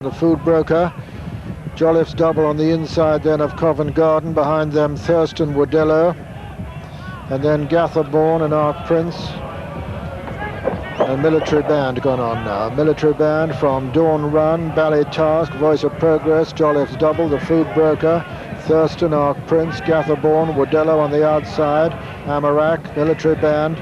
The Food Broker. Jolliffe's double on the inside then of Covent Garden. Behind them Thurston, Wodello, and then Gatherbourne and Arc Prince. And Military Band gone on now. Military Band from Dawn Run, Ballytask, Voice of Progress, Jolliffe's double, the Food Broker, Thurston, Arc Prince, Gatherbourne, Wodello on the outside, Amarak, Military Band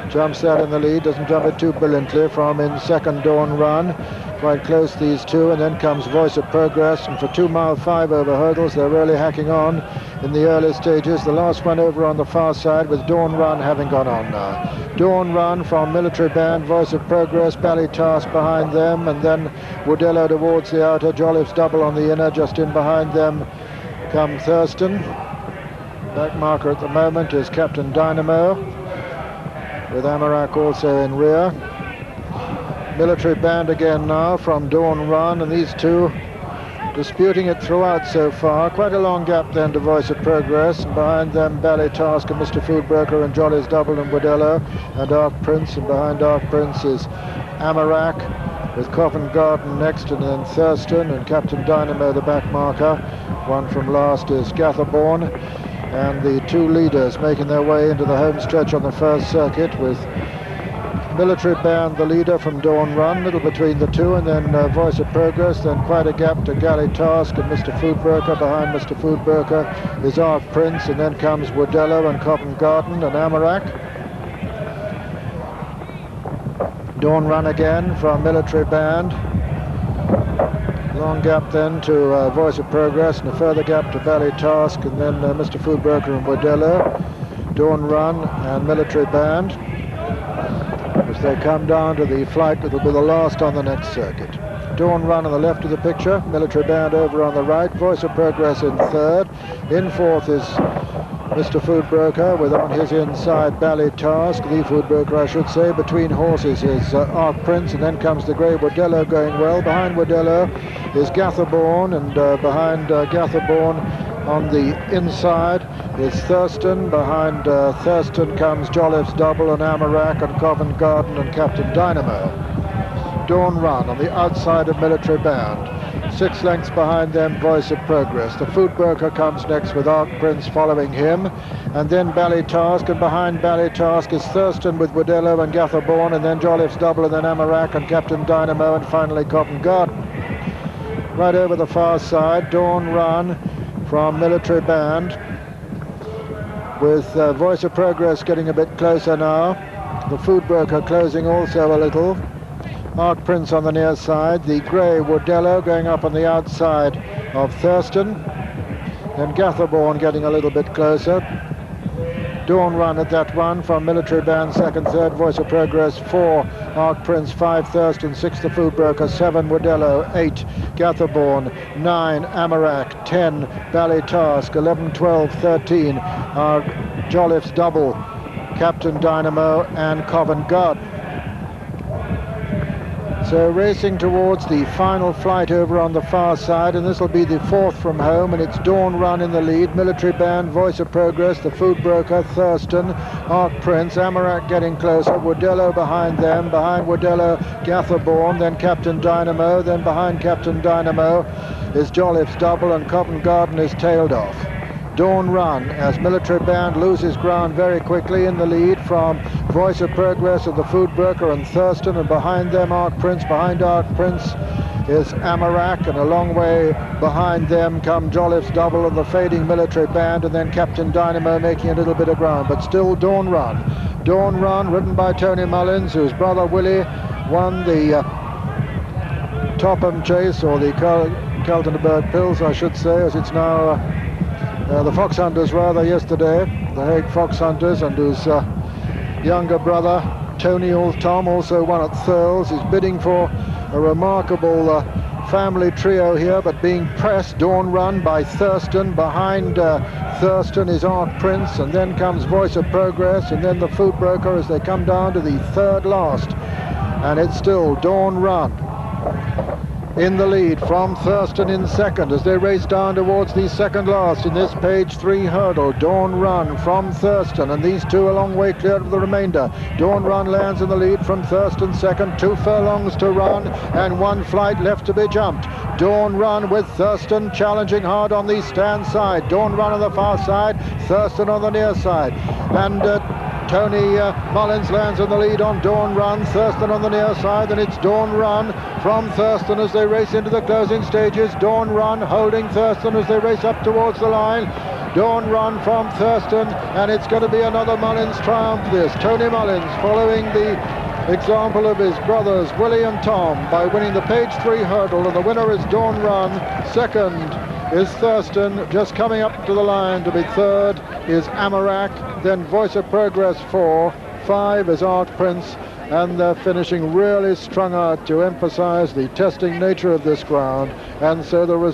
jumps that in the lead, doesn't jump it too brilliantly from in second Dawn Run. Quite close, these two, and then comes Voice of Progress, and for 2 mile 5 over hurdles they're really hacking on in the early stages. The last one over on the far side with Dawn Run having gone on now. Dawn Run from Military Band, Voice of Progress, Ballytask behind them, and then Wodello towards the outer, Jolliffe's double on the inner. Just in behind them come Thurston. Back marker at the moment is Captain Dynamo, with Amarak also in rear. Military Band again now from Dawn Run, and these two disputing it throughout so far. Quite a long gap then to Voice of Progress, and behind them Ballytask and Mr. Food Broker and Jolly's double and Wodello and Arc Prince, and behind Arc Prince is Amarak with Covent Garden next, and then Thurston and Captain Dynamo the back marker. One from last is Gatherbourne, and the two leaders making their way into the home stretch on the first circuit, with Military Band the leader from Dawn Run, middle between the two, and then Voice of Progress, then quite a gap to Ballytask and Mr. Food Broker. Behind Mr. Food Broker is Arc Prince, and then comes Wodello and Covent Garden and Amarak. Dawn Run again from Military Band. Long gap then to Voice of Progress, and a further gap to Ballytask, and then Mr. Food Broker and Wodello. Dawn Run and Military Band. As they come down to the flight that will be the last on the next circuit. Dawn Run on the left of the picture, Military Band over on the right, Voice of Progress in third. In fourth is Mr. Food Broker, with on his inside Ballytask, the Food Broker I should say. Between horses is Arc Prince, and then comes the grey Wodello going well. Behind Wodello is Gatherbourne, and behind Gatherbourne on the inside is Thurston. Behind Thurston comes Jolliffe's double and Amarak and Covent Garden and Captain Dynamo. Dawn Run on the outside of Military Band. 6 lengths behind them, Voice of Progress. The Food Broker comes next with Arc Prince following him, and then Ballytask, and behind Ballytask is Thurston with Wodello and Gatherbourne, and then Jolliffe's double, and then Amarak and Captain Dynamo, and finally Covent Garden. Right over the far side, Dawn Run from Military Band, with Voice of Progress getting a bit closer now. The Food Broker closing also a little. Arc Prince on the near side. The grey Wodello going up on the outside of Thurston. And Gatherbourne getting a little bit closer. Dawn Run at that one from Military Band, second, third, Voice of Progress, 4, Arc Prince, 5, Thurston, 6, the Food Broker, 7, Wodello, 8, Gatherbourne, 9, Amarak, 10, Ballytask, 11, 12, 13, Jolliffe's double, Captain Dynamo and Covent Garden. So racing towards the final flight over on the far side, and this will be the fourth from home, and it's Dawn Run in the lead, Military Band, Voice of Progress, the Food Broker, Thurston, Arc Prince, Amarak getting closer, Wodello behind them, behind Wodello, Gatherbourne, then Captain Dynamo, then behind Captain Dynamo is Jolliffe's double, and Covent Garden is tailed off. Dawn Run as Military Band loses ground very quickly in the lead from Voice of Progress of the Food Broker and Thurston, and behind them Arc Prince. Behind Arc Prince is Amarak, and a long way behind them come Jolliffe's double and the fading Military Band, and then Captain Dynamo making a little bit of ground, but still Dawn Run. Dawn Run ridden by Tony Mullins, whose brother Willie won the Topham Chase, or the Keltenberg Pills I should say, as it's now the Fox Hunters rather, yesterday, the Hague Fox Hunters, and whose younger brother Tony Tom also won at Thurles. Is bidding for a remarkable family trio here, but being pressed. Dawn Run by Thurston. Behind Thurston is Arc Prince, and then comes Voice of Progress, and then the Food Broker as they come down to the third last, and it's still Dawn Run in the lead from Thurston in second as they race down towards the second last in this page 3 hurdle. Dawn Run from Thurston, and these two a long way clear of the remainder. Dawn Run lands in the lead from Thurston second, 2 furlongs to run and 1 flight left to be jumped. Dawn Run with Thurston challenging hard on the stand side. Dawn Run on the far side, Thurston on the near side. And Tony Mullins lands in the lead on Dawn Run, Thurston on the near side, and it's Dawn Run from Thurston as they race into the closing stages. Dawn Run holding Thurston as they race up towards the line. Dawn Run from Thurston, and it's going to be another Mullins triumph this. Tony Mullins following the example of his brothers Willie and Tom by winning the Page 3 hurdle, and the winner is Dawn Run. Second is Thurston, just coming up to the line to be third is Amarak, then Voice of Progress 4, 5 is Art Prince, and they're finishing really strung out to emphasize the testing nature of this ground, and so the result